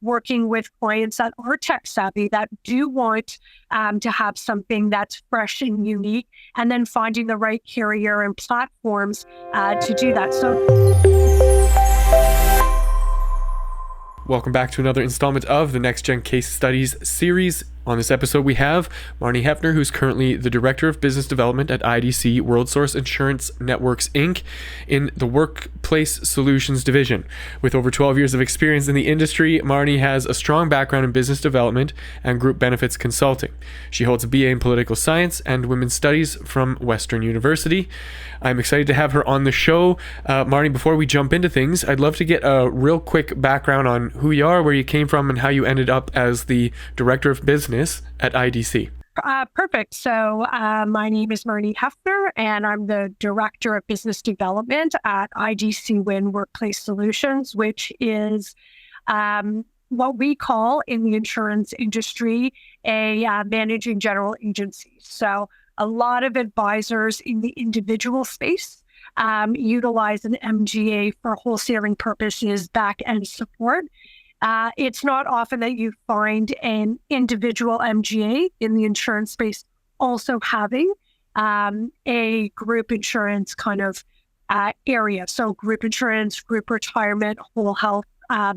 working with clients that are tech savvy, that do want to have something that's fresh and unique, and then finding the right carrier and platforms to do that. Welcome back to another installment of the Next Gen Case Studies series. On this episode, we have Marni Hefner, who's currently the Director of Business Development at IDC WorldSource Insurance Networks, Inc. in the Workplace Solutions Division. With over 12 years of experience in the industry, Marni has a strong background in business development and group benefits consulting. She holds a BA in Political Science and Women's Studies from Western University. I'm excited to have her on the show. Marni, before we jump into things, I'd love to get a real quick background on who you are, where you came from, and how you ended up as the Director of Business at IDC. Perfect. So my name is Marni Hefner, and I'm the Director of Business Development at IDC Workplace Solutions, which is what we call in the insurance industry a managing general agency. So a lot of advisors in the individual space utilize an MGA for wholesaling purposes, back-end support. It's not often that you find an individual MGA in the insurance space also having a group insurance kind of area. So group insurance, group retirement, whole health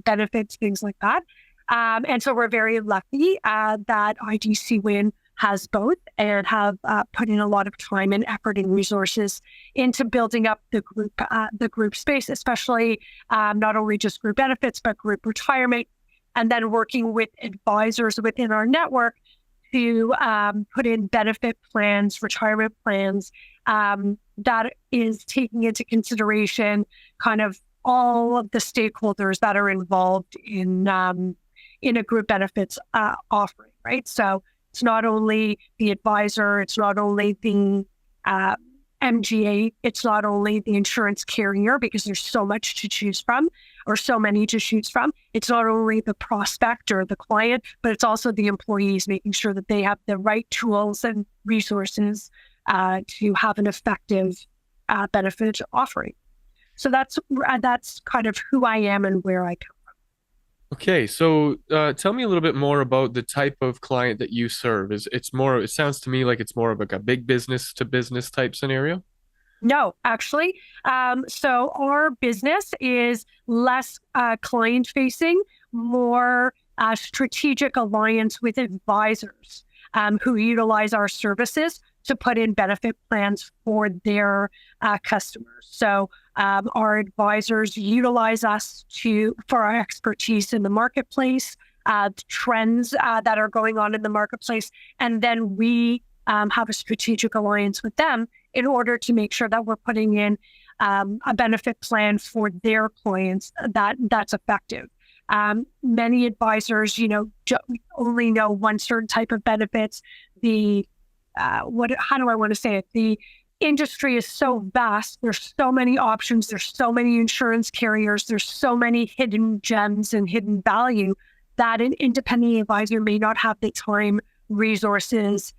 benefits, things like that. And so we're very lucky that IDC Win has both, and have put in a lot of time and effort and resources into building up the group space, especially not only just group benefits, but group retirement, and then working with advisors within our network to put in benefit plans, retirement plans that is taking into consideration kind of all of the stakeholders that are involved in a group benefits offering, right? So it's not only the advisor, it's not only the MGA, it's not only the insurance carrier, because there's so much to choose from, or so many to choose from. It's not only the prospect or the client, but it's also the employees, making sure that they have the right tools and resources to have an effective benefit offering. So that's kind of who I am and where I come. Okay, so tell me a little bit more about the type of client that you serve. It sounds to me like it's more of like a big business to business type scenario? No, actually. So our business is less client facing, more strategic alliance with advisors who utilize our services to put in benefit plans for their customers. So our advisors utilize us for our expertise in the marketplace, trends that are going on in the marketplace, and then we have a strategic alliance with them in order to make sure that we're putting in a benefit plan for their clients that's effective. Many advisors, only know one certain type of benefits. How do I want to say it? The industry is so vast. There's so many options. There's so many insurance carriers. There's so many hidden gems and hidden value that an independent advisor may not have the time, resources,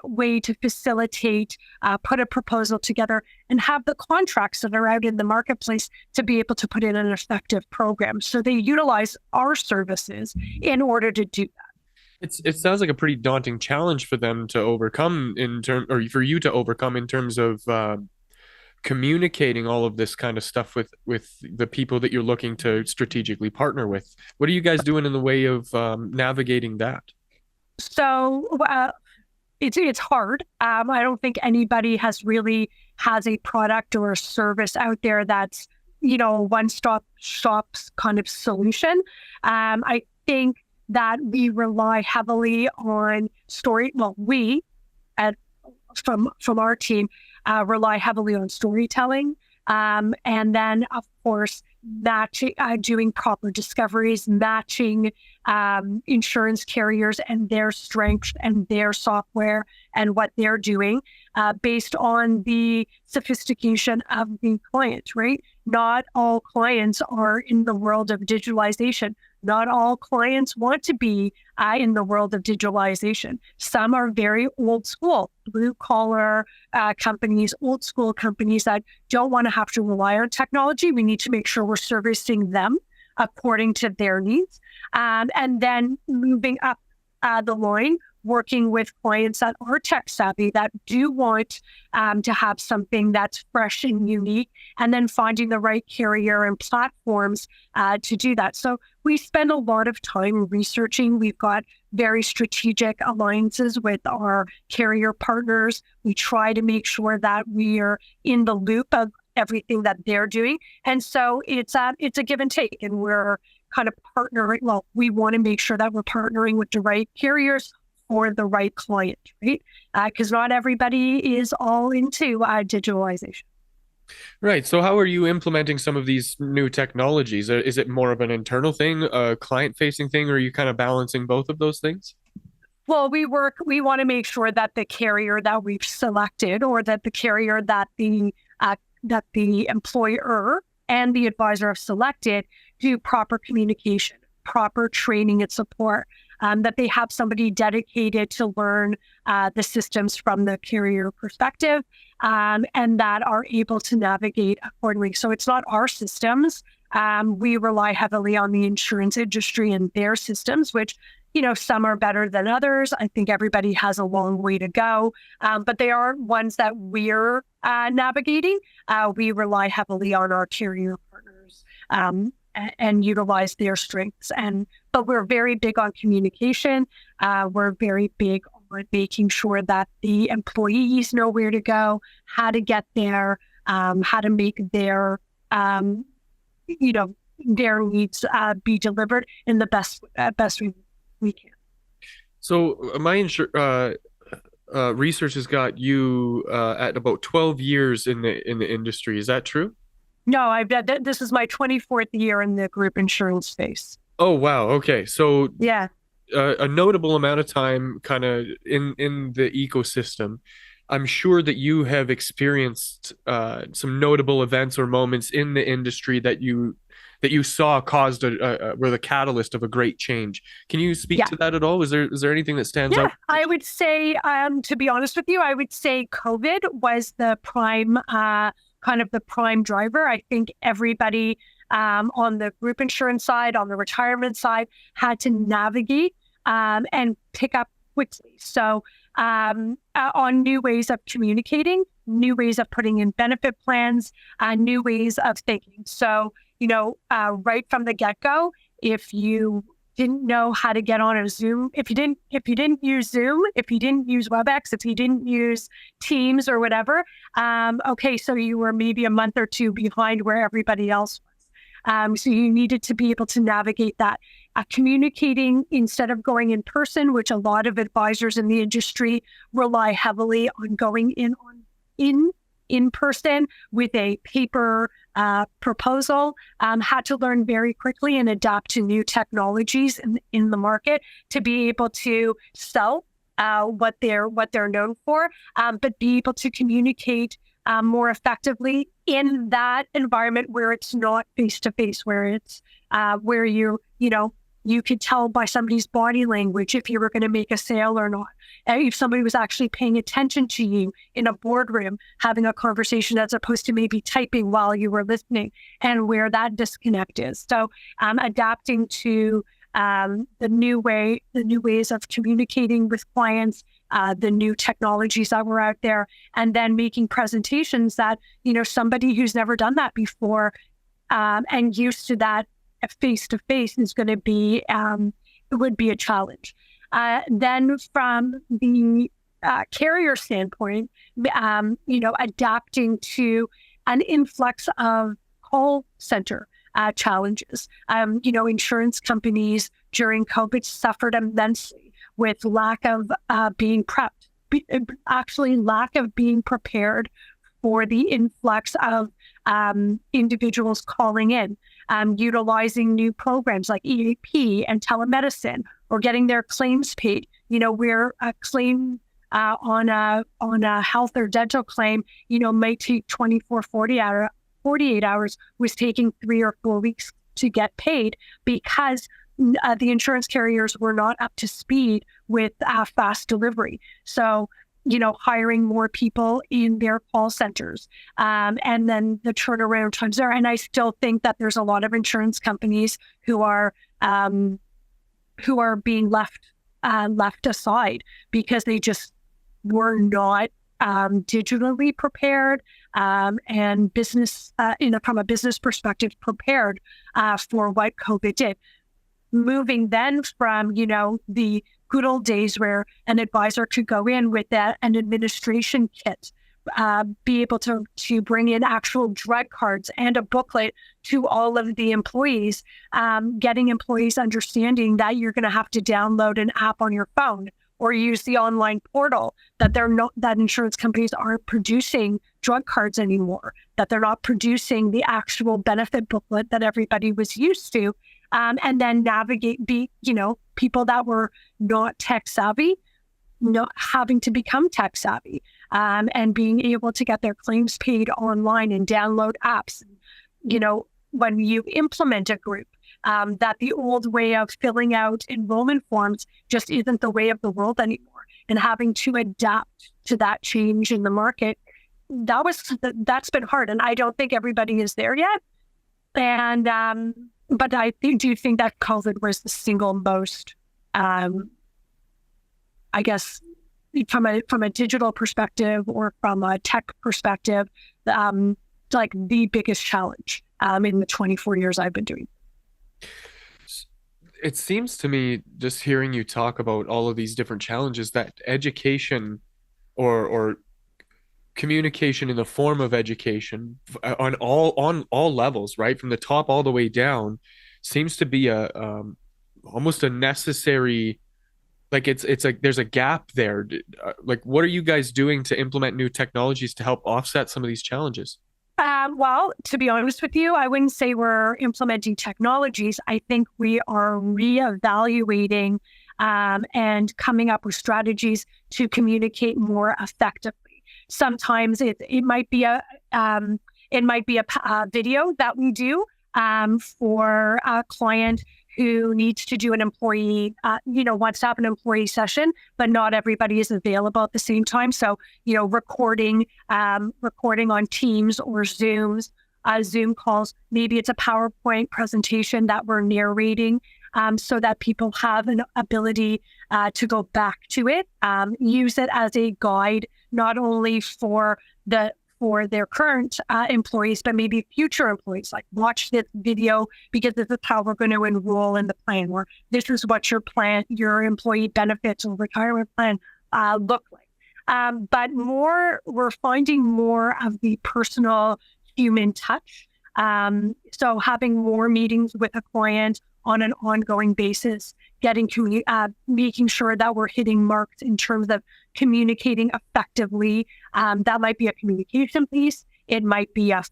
way to facilitate, put a proposal together, and have the contracts that are out in the marketplace to be able to put in an effective program. So they utilize our services in order to do that. It sounds like a pretty daunting challenge for them to overcome or for you to overcome in terms of communicating all of this kind of stuff with the people that you're looking to strategically partner with. What are you guys doing in the way of navigating that? So it's hard. I don't think anybody has a product or a service out there that's, one-stop shop kind of solution. I think that we rely heavily on from our team rely heavily on storytelling, and then of course doing proper discoveries, matching insurance carriers and their strengths and their software and what they're doing based on the sophistication of the client, right? Not all clients are in the world of digitalization. Not all clients want to be in the world of digitalization. Some are very old school, blue collar companies, old school companies that don't want to have to rely on technology. We need to make sure we're servicing them according to their needs. And then moving up the line, working with clients that are tech savvy, that do want to have something that's fresh and unique, and then finding the right carrier and platforms to do that. So we spend a lot of time researching. We've got very strategic alliances with our carrier partners. We try to make sure that we are in the loop of everything that they're doing. And so it's a give and take, and we're kind of partnering. Well, we want to make sure that we're partnering with the right carriers for the right client, right? Because not everybody is all into digitalization. Right. So how are you implementing some of these new technologies? Is it more of an internal thing, a client-facing thing, or are you kind of balancing both of those things? Well, we want to make sure that the carrier that we've selected, or that the carrier that the employer and the advisor have selected, do proper communication, proper training and support, that they have somebody dedicated to learn the systems from the carrier perspective, and that are able to navigate accordingly. So it's not our systems. We rely heavily on the insurance industry and their systems, which, some are better than others. I think everybody has a long way to go, but they are ones that we're navigating. We rely heavily on our carrier partners and utilize their strengths. But we're very big on communication. We're very big on making sure that the employees know where to go, how to get there, how to make their their needs be delivered in the best we can. So my research has got you at about 12 years in the industry. Is that true? No, this is my 24th year in the group insurance space. Oh, wow. Okay. So yeah, a notable amount of time kind of in the ecosystem. I'm sure that you have experienced some notable events or moments in the industry that you saw caused were the catalyst of a great change. Can you speak to that at all? Is there anything that stands out? I would say, to be honest with you, I would say COVID was the prime kind of the prime driver. I think everybody on the group insurance side, on the retirement side, had to navigate and pick up quickly. So on new ways of communicating, new ways of putting in benefit plans, new ways of thinking. So, right from the get-go, if you didn't know how to get on a Zoom, if you didn't use Zoom, if you didn't use WebEx, if you didn't use Teams or whatever, okay, so you were maybe a month or two behind where everybody else was. So you needed to be able to navigate that. Communicating instead of going in person, which a lot of advisors in the industry rely heavily on going in person with a paper proposal, had to learn very quickly and adapt to new technologies in the market to be able to sell what they're known for, but be able to communicate more effectively in that environment where it's not face-to-face, where it's where you could tell by somebody's body language if you were going to make a sale or not. If somebody was actually paying attention to you in a boardroom, having a conversation as opposed to maybe typing while you were listening, and where that disconnect is. So adapting to the new ways of communicating with clients, the new technologies that were out there, and then making presentations that, somebody who's never done that before and used to that face-to-face is going to be, it would be a challenge. Then from the carrier standpoint, adapting to an influx of call center challenges. Insurance companies during COVID suffered immensely with lack of being prepped, lack of being prepared for the influx of individuals calling in, utilizing new programs like EAP and telemedicine, or getting their claims paid. Where a claim on a health or dental claim, might take 48 hours, was taking 3 or 4 weeks to get paid because the insurance carriers were not up to speed with fast delivery. So hiring more people in their call centers, and then the turnaround times there. And I still think that there's a lot of insurance companies who are being left aside because they just were not digitally prepared, and business, from a business perspective, prepared for what COVID did. Moving then from, the good old days where an advisor could go in with an administration kit, be able to bring in actual drug cards and a booklet to all of the employees, getting employees understanding that you're going to have to download an app on your phone or use the online portal, that insurance companies aren't producing drug cards anymore, that they're not producing the actual benefit booklet that everybody was used to, and then people that were not tech savvy, not having to become tech savvy, and being able to get their claims paid online and download apps. When you implement a group, that the old way of filling out enrollment forms just isn't the way of the world anymore, and having to adapt to that change in the market, that's been hard. And I don't think everybody is there yet. And, but I do think that COVID was the single most, I guess, from a digital perspective or from a tech perspective, like the biggest challenge in the 24 years I've been doing. It seems to me, just hearing you talk about all of these different challenges, that education or communication in the form of education on all levels, right, from the top all the way down, seems to be almost a necessary. Like it's like there's a gap there. Like, what are you guys doing to implement new technologies to help offset some of these challenges? Well, to be honest with you, I wouldn't say we're implementing technologies. I think we are reevaluating and coming up with strategies to communicate more effectively. Sometimes it might be a video that we do for a client who needs to do an employee, wants to have an employee session, but not everybody is available at the same time. So, recording on Teams or Zoom calls. Maybe it's a PowerPoint presentation that we're narrating, so that people have an ability to go back to it, use it as a guide, not only for their current employees, but maybe future employees, like watch this video because this is how we're going to enroll in the plan, or this is what your employee benefits or retirement plan look like. But we're finding more of the personal human touch. So having more meetings with a client on an ongoing basis, making sure that we're hitting marks in terms of communicating effectively. That might be a communication piece. It might be a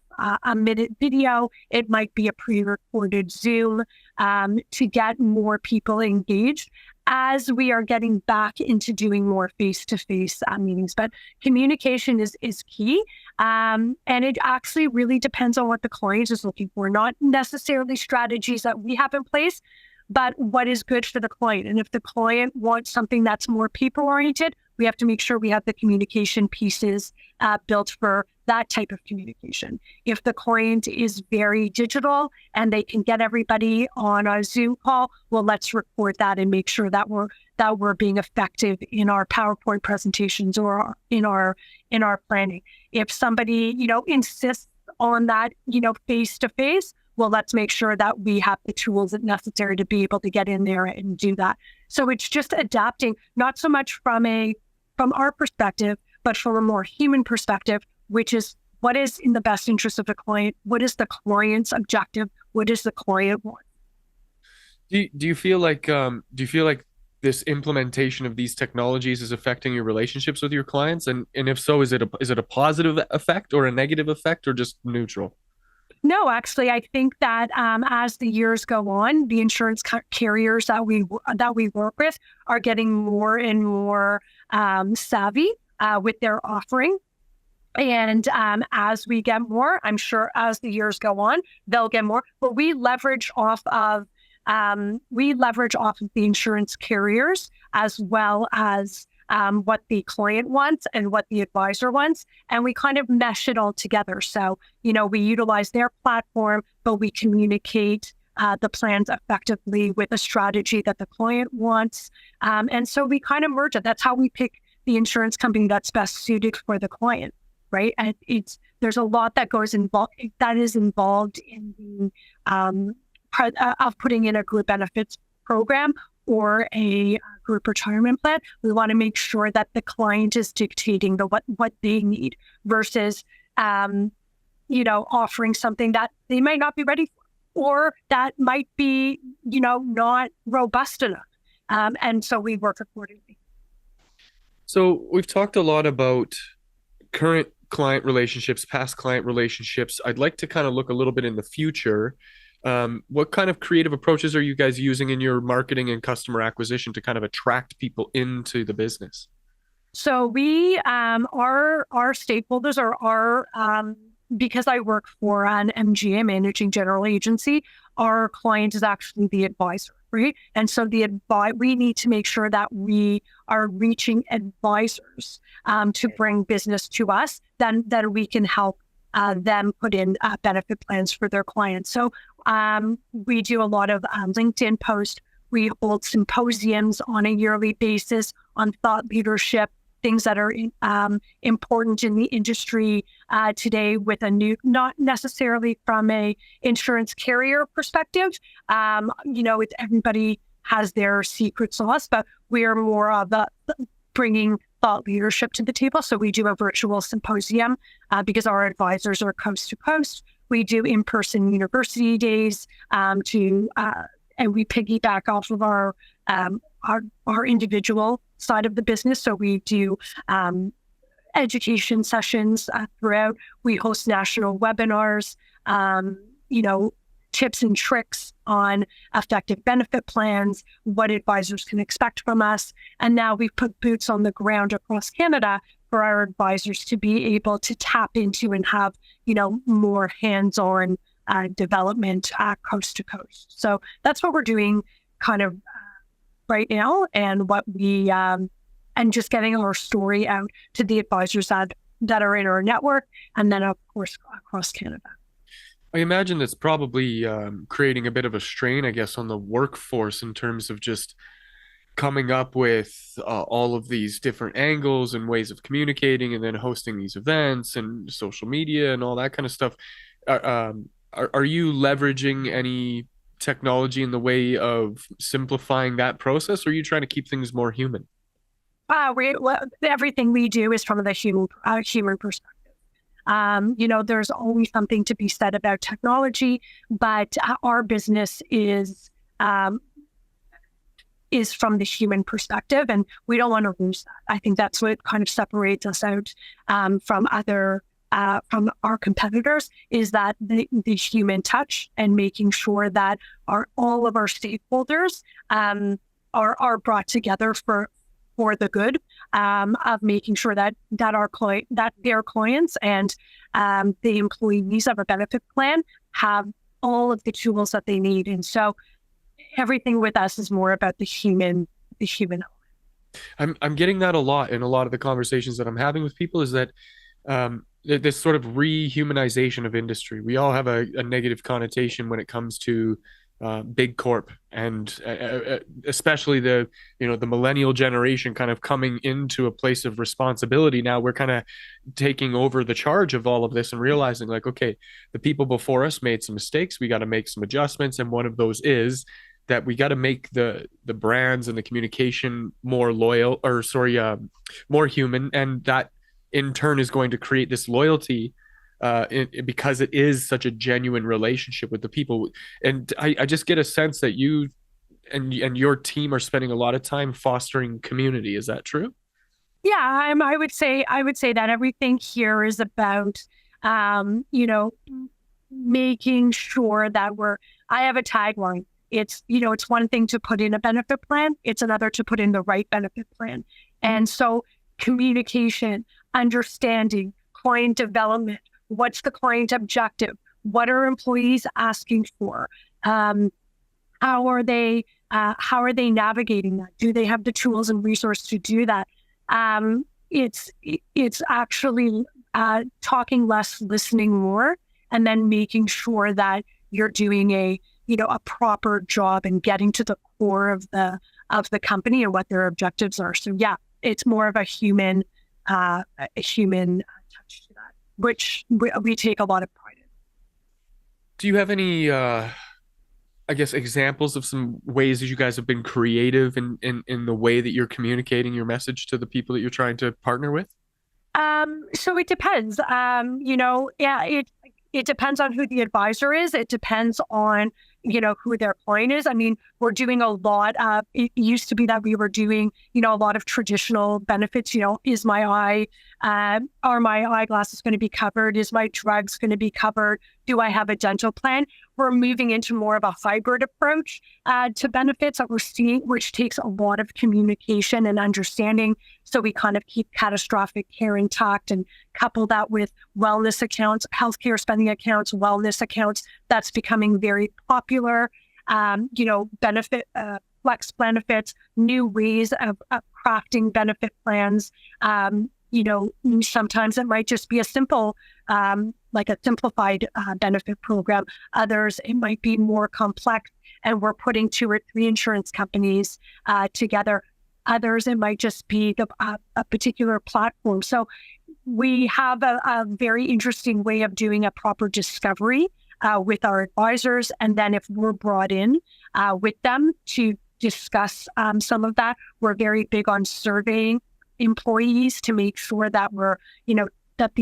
minute video. It might be a pre-recorded Zoom, to get more people engaged as we are getting back into doing more face-to-face meetings. But communication is key. And it actually really depends on what the client is looking for, not necessarily strategies that we have in place, but what is good for the client. And if the client wants something that's more people-oriented, we have to make sure we have the communication pieces built for that type of communication. If the client is very digital and they can get everybody on a Zoom call, well, let's record that and make sure that we're being effective in our PowerPoint presentations or in our planning. If somebody, insists on that, face-to-face, well, let's make sure that we have the tools necessary to be able to get in there and do that. So it's just adapting, not so much from our perspective, but from a more human perspective, which is what is in the best interest of the client? What is the client's objective? What does the client want? Do you feel like this implementation of these technologies is affecting your relationships with your clients? And if so, is it a positive effect or a negative effect or just neutral? No, actually, I think that as the years go on, the insurance carriers that we work with are getting more and more savvy with their offering. And as we get more, I'm sure as the years go on, they'll get more. But we leverage off of the insurance carriers as well as what the client wants and what the advisor wants, and we kind of mesh it all together. So, we utilize their platform, but we communicate the plans effectively with a strategy that the client wants. And so we kind of merge it. That's how we pick the insurance company that's best suited for the client, right? And there's a lot that is involved in the of putting in a group benefits program or a group retirement plan. We want to make sure that the client is dictating what they need versus offering something that they might not be ready for, or that might be, not robust enough. And so we work accordingly. So we've talked a lot about current client relationships, past client relationships. I'd like to kind of look a little bit in the future. What kind of creative approaches are you guys using in your marketing and customer acquisition to kind of attract people into the business? So we, our stakeholders are because I work for an MGA, managing general agency, our client is actually the advisor, right? And so we need to make sure that we are reaching advisors to bring business to us, then that we can help them put in benefit plans for their clients. So we do a lot of LinkedIn posts. We hold symposiums on a yearly basis on thought leadership, things that are important in the industry today, with not necessarily from a insurance carrier perspective. It's everybody has their secret sauce, but we are more of bringing thought leadership to the table. So we do a virtual symposium because our advisors are coast to coast. We do in-person university days and we piggyback off of our individual side of the business. So we do education sessions throughout. We host national webinars, tips and tricks on effective benefit plans, what advisors can expect from us. And now we've put boots on the ground across Canada for our advisors to be able to tap into and have, more hands-on development coast to coast. So that's what we're doing kind of right now, and what we and just getting our story out to the advisors that are in our network, and then of course across Canada. I imagine that's probably creating a bit of a strain, I guess, on the workforce in terms of just coming up with all of these different angles and ways of communicating, and then hosting these events and social media and all that kind of stuff. Are you leveraging any technology in the way of simplifying that process, or are you trying to keep things more human? Everything we do is from the human perspective. There's always something to be said about technology, but our business is from the human perspective, and we don't want to lose that. I think that's what kind of separates us out from our competitors, is that the human touch, and making sure that all of our stakeholders are brought together for the good of making sure that their clients and the employees of a benefit plan have all of the tools that they need. And so everything with us is more about the human element. I'm getting that a lot in a lot of the conversations that I'm having with people, is that this sort of rehumanization of industry. We all have a negative connotation when it comes to big corp, and especially the millennial generation kind of coming into a place of responsibility. Now we're kind of taking over the charge of all of this and realizing, like, okay, the people before us made some mistakes. We got to make some adjustments, and one of those is that we got to make the brands and the communication more more human, and that in turn is going to create this loyalty because it is such a genuine relationship with the people. And I just get a sense that you and your team are spending a lot of time fostering community. Is that true? Yeah, I would say that everything here is about, making sure that I have a tagline. It's one thing to put in a benefit plan. It's another to put in the right benefit plan. And so communication, understanding, client development, what's the client objective? What are employees asking for? How are they navigating that? Do they have the tools and resources to do that? It's actually talking less, listening more, and then making sure that you're doing a proper job and getting to the core of the company and what their objectives are. So yeah, it's more of a human touch to that, which we take a lot of pride in. Do you have any, I guess, examples of some ways that you guys have been creative in the way that you're communicating your message to the people that you're trying to partner with? So it depends. Yeah, it depends on who the advisor is. It depends on, who their client is. I mean, we're doing a lot of, it used to be that we were doing, a lot of traditional benefits, is my are my eyeglasses going to be covered? Is my drugs going to be covered? Do I have a dental plan? We're moving into more of a hybrid approach to benefits that we're seeing, which takes a lot of communication and understanding. So we kind of keep catastrophic care intact and couple that with wellness accounts, healthcare spending accounts, wellness accounts. That's becoming very popular. Benefit flex benefits, new ways of crafting benefit plans. Sometimes it might just be a simple, like a simplified benefit program. Others, it might be more complex, and we're putting 2 or 3 insurance companies together. Others, it might just be a particular platform. So we have a very interesting way of doing a proper discovery with our advisors. And then if we're brought in with them to discuss some of that, we're very big on surveying employees to make sure that that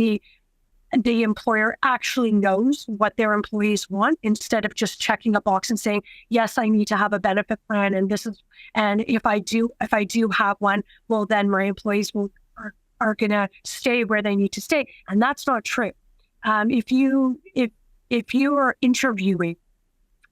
the employer actually knows what their employees want, instead of just checking a box and saying, yes, I need to have a benefit plan. And if I do have one, well, then my employees are going to stay where they need to stay. And that's not true. If you are interviewing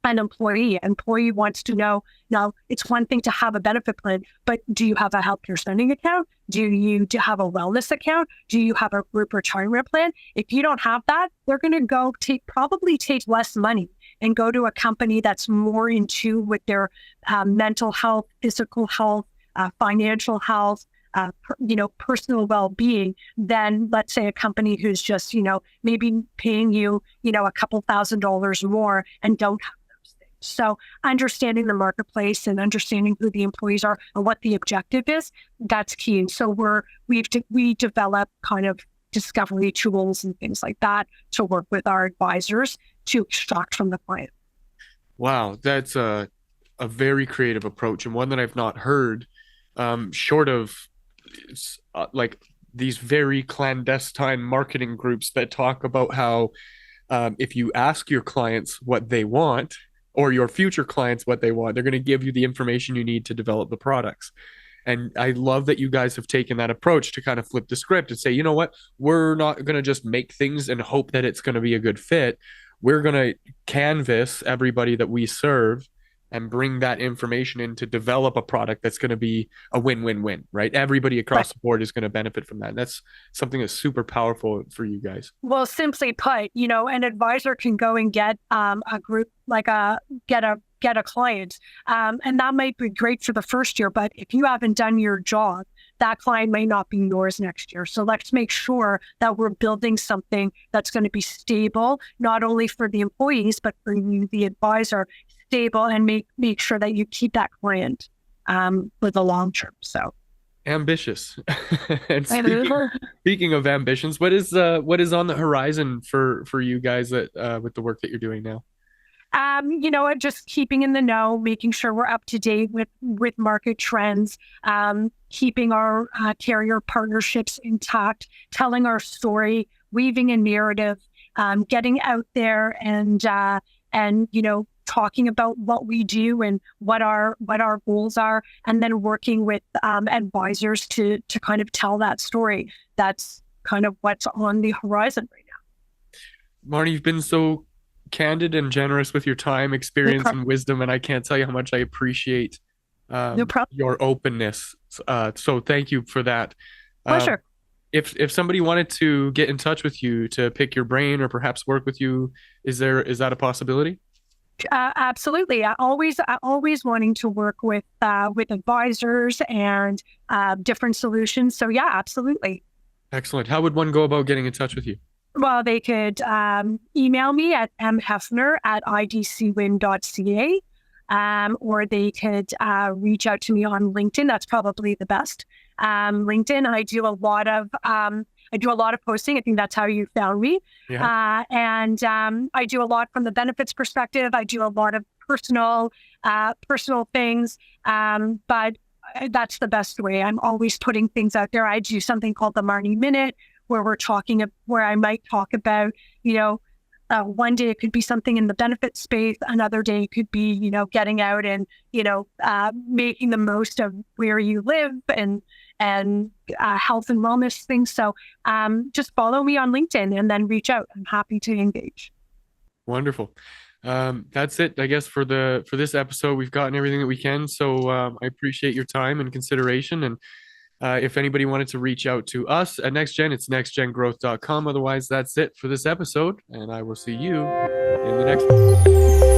an employee wants to know, now it's one thing to have a benefit plan, but do you have a healthcare spending account? Do you have a wellness account? Do you have a group retirement plan? If you don't have that, they're going to probably take less money and go to a company that's more in tune with their mental health, physical health, financial health, personal well-being, than, let's say, a company who's just, maybe paying you, a couple $1,000s more and don't have those things. So understanding the marketplace and understanding who the employees are and what the objective is, that's key. And so we develop kind of discovery tools and things like that to work with our advisors to extract from the client. Wow, that's a very creative approach, and one that I've not heard, short of like these very clandestine marketing groups that talk about how if you ask your clients what they want, or your future clients what they want, they're going to give you the information you need to develop the products. And I love that you guys have taken that approach to kind of flip the script and say, you know what, we're not going to just make things and hope that it's going to be a good fit. We're going to canvas everybody that we serve and bring that information in to develop a product that's going to be a win-win-win, right? Everybody across the board is going to benefit from that. And that's something that's super powerful for you guys. Well, simply put, an advisor can go and get a group, get a client. And that might be great for the first year, but if you haven't done your job, that client may not be yours next year. So let's make sure that we're building something that's going to be stable, not only for the employees, but for you, the advisor, stable, and make sure that you keep that client for the long term. So ambitious. And speaking of ambitions, what is on the horizon for you guys that with the work that you're doing now? Just keeping in the know, making sure we're up to date with market trends, keeping our carrier partnerships intact, telling our story, weaving a narrative, getting out there and talking about what we do and what our goals are, and then working with advisors to kind of tell that story. That's kind of what's on the horizon right now. Marni, you've been so candid and generous with your time, experience, and wisdom, and I can't tell you how much I appreciate your openness. So thank you for that. Pleasure. If somebody wanted to get in touch with you to pick your brain or perhaps work with you, is that a possibility? Absolutely. I always wanting to work with advisors and different solutions. So yeah, absolutely. Excellent. How would one go about getting in touch with you? Well, they could email me at mhefner@idcwin.ca, or they could reach out to me on LinkedIn. That's probably the best. LinkedIn, I do a lot of posting. I think that's how you found me. Yeah. And I do a lot from the benefits perspective. I do a lot of personal things, but that's the best way. I'm always putting things out there. I do something called the Marni Minute, where I might talk about, one day it could be something in the benefit space. Another day it could be, getting out and, making the most of where you live and health and wellness things. So just follow me on LinkedIn and then reach out. I'm happy to engage. Wonderful. That's it, I guess, for this episode. We've gotten everything that we can. So I appreciate your time and consideration. And if anybody wanted to reach out to us at NextGen, it's nextgengrowth.com. Otherwise, that's it for this episode. And I will see you in the next one.